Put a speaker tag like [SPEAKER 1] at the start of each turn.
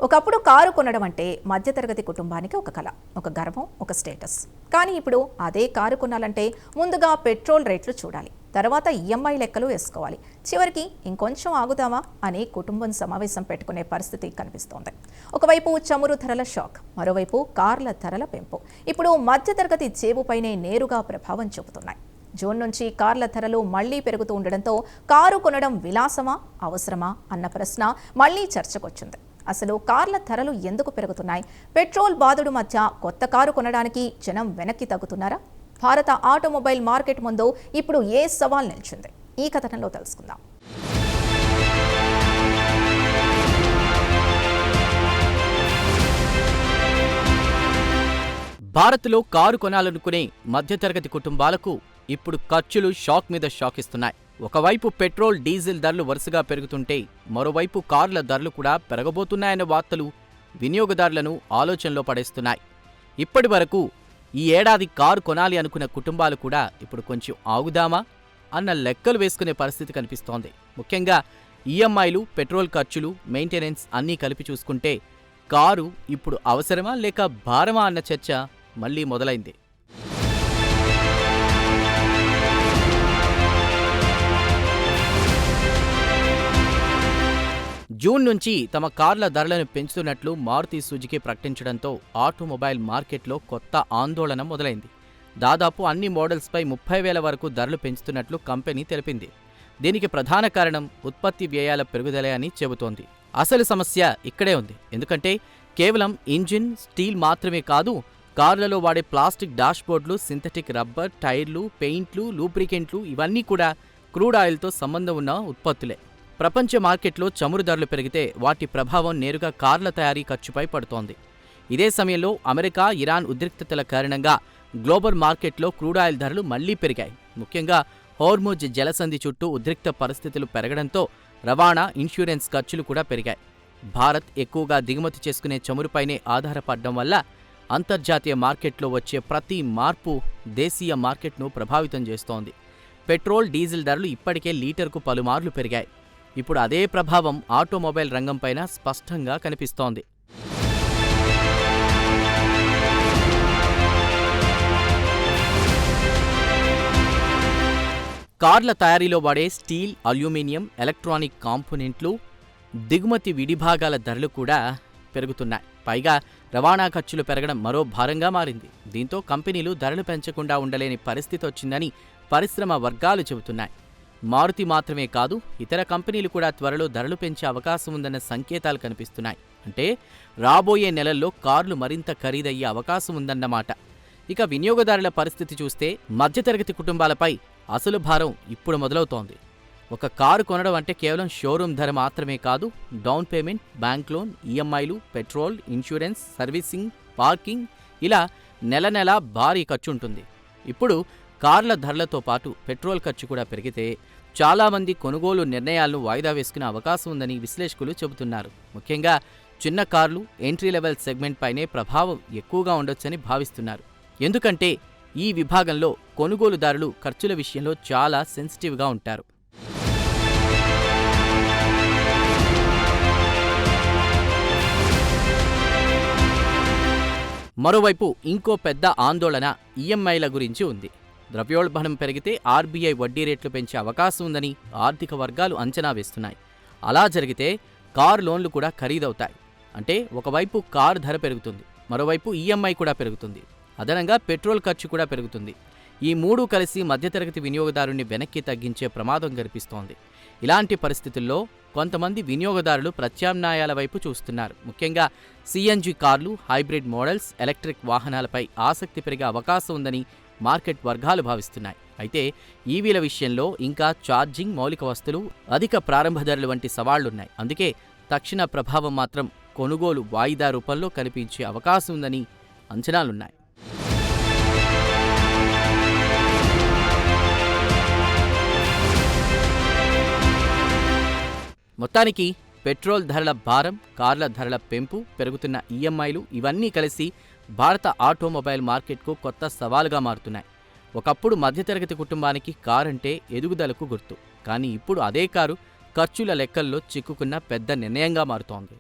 [SPEAKER 1] ఒకప్పుడు కారు కొనడం అంటే మధ్యతరగతి కుటుంబానికి ఒక కళ, ఒక గర్వం, ఒక స్టేటస్. కానీ ఇప్పుడు అదే కారు కొనాలంటే ముందుగా పెట్రోల్ రేట్లు చూడాలి, తర్వాత ఈఎంఐ లెక్కలు వేసుకోవాలి, చివరికి ఇంకొంచెం ఆగుదామా అని కుటుంబం సమావేశం పెట్టుకునే పరిస్థితి కనిపిస్తోంది. ఒకవైపు చమురు ధరల షాక్, మరోవైపు కార్ల ధరల పెంపు ఇప్పుడు మధ్యతరగతి జేబుపైనే నేరుగా ప్రభావం చూపుతున్నాయి. జూన్ నుంచి కార్ల ధరలు మళ్లీ పెరుగుతూ ఉండడంతో కారు కొనడం విలాసమా, అవసరమా అన్న ప్రశ్న మళ్లీ చర్చకొచ్చింది. అసలు కార్ల ధరలు ఎందుకు పెరుగుతున్నాయి? పెట్రోల్ బాదుడు మధ్య కొత్త కారు కొనడానికి జనం వెనక్కి తగ్గుతున్నారా? భారత ఆటోమొబైల్ మార్కెట్ ముందు ఇప్పుడు ఏ సవాల్ నిలిచింది? ఈ కథనంలో తెలుసుకుందాం.
[SPEAKER 2] భారత్లో కారు కొనాలనుకునే మధ్యతరగతి కుటుంబాలకు ఇప్పుడు ఖర్చులు షాక్ మీద షాక్ ఇస్తున్నాయి. ఒకవైపు పెట్రోల్, డీజిల్ ధరలు వరుసగా పెరుగుతుంటే మరోవైపు కార్ల ధరలు కూడా పెరగబోతున్నాయన్న వార్తలు వినియోగదారులను ఆలోచనలో పడేస్తున్నాయి. ఇప్పటి వరకు ఈ ఏడాది కారు కొనాలి అనుకున్న కుటుంబాలు కూడా ఇప్పుడు కొంచెం ఆగుదామా అన్న లెక్కలు వేసుకునే పరిస్థితి కనిపిస్తోంది. ముఖ్యంగా ఈఎంఐలు, పెట్రోల్ ఖర్చులు, మెయింటెనెన్స్ అన్నీ కలిపి చూసుకుంటే కారు ఇప్పుడు అవసరమా లేక భారమా అన్న చర్చ మళ్లీ మొదలైంది. జూన్ నుంచి తమ కార్ల ధరలను పెంచుతున్నట్లు మారుతి సుజుకి ప్రకటించడంతో ఆటోమొబైల్ మార్కెట్లో కొత్త ఆందోళన మొదలైంది. దాదాపు అన్ని మోడల్స్పై 30,000 వరకు ధరలు పెంచుతున్నట్లు కంపెనీ తెలిపింది. దీనికి ప్రధాన కారణం ఉత్పత్తి వ్యయాల పెరుగుదలే అని చెబుతోంది. అసలు సమస్య ఇక్కడే ఉంది. ఎందుకంటే కేవలం ఇంజిన్, స్టీల్ మాత్రమే కాదు, కార్లలో వాడే ప్లాస్టిక్ డాష్బోర్డులు, సింథటిక్ రబ్బర్, టైర్లు, పెయింట్లు, లూబ్రికెంట్లు ఇవన్నీ కూడా క్రూడ్ ఆయిల్తో సంబంధం ఉన్న ఉత్పత్తులే. ప్రపంచ మార్కెట్లో చమురు ధరలు పెరిగితే వాటి ప్రభావం నేరుగా కార్ల తయారీ ఖర్చుపై పడుతోంది. ఇదే సమయంలో అమెరికా, ఇరాన్ ఉద్రిక్తతల కారణంగా గ్లోబల్ మార్కెట్లో క్రూడ్ ఆయిల్ ధరలు మళ్లీ పెరిగాయి. ముఖ్యంగా హోర్ముజ్ జలసంధి చుట్టూ ఉద్రిక్త పరిస్థితులు పెరగడంతో రవాణా, ఇన్సూరెన్స్ ఖర్చులు కూడా పెరిగాయి. భారత్ ఎక్కువగా దిగుమతి చేసుకునే చమురుపైనే ఆధారపడడం వల్ల అంతర్జాతీయ మార్కెట్లో వచ్చే ప్రతి మార్పు దేశీయ మార్కెట్ను ప్రభావితం చేస్తోంది. పెట్రోల్, డీజిల్ ధరలు ఇప్పటికే లీటర్కు పలుమార్లు పెరిగాయి. ఇప్పుడు అదే ప్రభావం ఆటోమొబైల్ రంగంపైన స్పష్టంగా కనిపిస్తోంది. కార్ల తయారీలో వాడే స్టీల్, అల్యూమినియం, ఎలక్ట్రానిక్ కాంపోనెంట్లు, దిగుమతి విడిభాగాల ధరలు కూడా పెరుగుతున్నాయి. పైగా రవాణా ఖర్చులు పెరగడం మరో భారంగా మారింది. దీంతో కంపెనీలు ధరలు పెంచకుండా ఉండలేని పరిస్థితి వచ్చిందని పరిశ్రమ వర్గాలు చెబుతున్నాయి. మారుతి మాత్రమే కాదు, ఇతర కంపెనీలు కూడా త్వరలో ధరలు పెంచే అవకాశం ఉందన్న సంకేతాలు కనిపిస్తున్నాయి. అంటే రాబోయే నెలల్లో కార్లు మరింత ఖరీదయ్యే అవకాశం ఉందన్నమాట. ఇక వినియోగదారుల పరిస్థితి చూస్తే మధ్యతరగతి కుటుంబాలపై అసలు భారం ఇప్పుడు మొదలవుతోంది. ఒక కారు కొనడం అంటే కేవలం షోరూమ్ ధర మాత్రమే కాదు, డౌన్ పేమెంట్, బ్యాంక్ లోన్, ఈఎంఐలు, పెట్రోల్, ఇన్సూరెన్స్, సర్వీసింగ్, పార్కింగ్ ఇలా నెల నెలా భారీ ఖర్చు ఉంటుంది. ఇప్పుడు కార్ల ధరలతో పాటు పెట్రోల్ ఖర్చు కూడా పెరిగితే చాలామంది కొనుగోలు నిర్ణయాలను వాయిదా వేసుకునే అవకాశం ఉందని విశ్లేషకులు చెబుతున్నారు. ముఖ్యంగా చిన్న కార్లు, ఎంట్రీ లెవెల్ సెగ్మెంట్ పైనే ప్రభావం ఎక్కువగా ఉండొచ్చని భావిస్తున్నారు. ఎందుకంటే ఈ విభాగంలో కొనుగోలుదారులు ఖర్చుల విషయంలో చాలా సెన్సిటివ్గా ఉంటారు. మరోవైపు ఇంకో పెద్ద ఆందోళన ఈఎంఐల గురించి ఉంది. ద్రవ్యోల్బణం పెరిగితే ఆర్బీఐ వడ్డీ రేట్లు పెంచే అవకాశం ఉందని ఆర్థిక వర్గాలు అంచనా వేస్తున్నాయి. అలా జరిగితే కారు లోన్లు కూడా ఖరీదవుతాయి. అంటే ఒకవైపు కారు ధర పెరుగుతుంది, మరోవైపు ఈఎంఐ కూడా పెరుగుతుంది. అదనంగా పెట్రోల్ ఖర్చు కూడా పెరుగుతుంది. ఈ మూడు కలిసి మధ్యతరగతి వినియోగదారుని వెనక్కి తగ్గించే ప్రమాదం కనిపిస్తోంది. ఇలాంటి పరిస్థితుల్లో కొంతమంది వినియోగదారులు ప్రత్యామ్నాయాల వైపు చూస్తున్నారు. ముఖ్యంగా సిఎన్జి కార్లు, హైబ్రిడ్ మోడల్స్, ఎలక్ట్రిక్ వాహనాలపై ఆసక్తి పెరిగే అవకాశం ఉందని మార్కెట్ వర్గాలు భావిస్తున్నాయి. అయితే ఈవీల విషయంలో ఇంకా ఛార్జింగ్, మౌలిక వస్తువులు, అధిక ప్రారంభ ధరలు వంటి సవాళ్లున్నాయి. అందుకే తక్షణ ప్రభావం మాత్రం కొనుగోలు వాయిదా రూపంలో కనిపించే అవకాశం ఉందని అంచనాలున్నాయి. మొత్తానికి పెట్రోల్ ధరల భారం, కార్ల ధరల పెంపు, పెరుగుతున్న ఈఎంఐలు ఇవన్నీ కలిసి భారత ఆటోమొబైల్ మార్కెట్కు కొత్త సవాలుగా మారుతున్నాయి. ఒకప్పుడు మధ్యతరగతి కుటుంబానికి కారంటే ఎదుగుదలకు గుర్తు. కానీ ఇప్పుడు అదే కారు ఖర్చుల లెక్కల్లో చిక్కుకున్న పెద్ద నిర్ణయంగా మారుతోంది.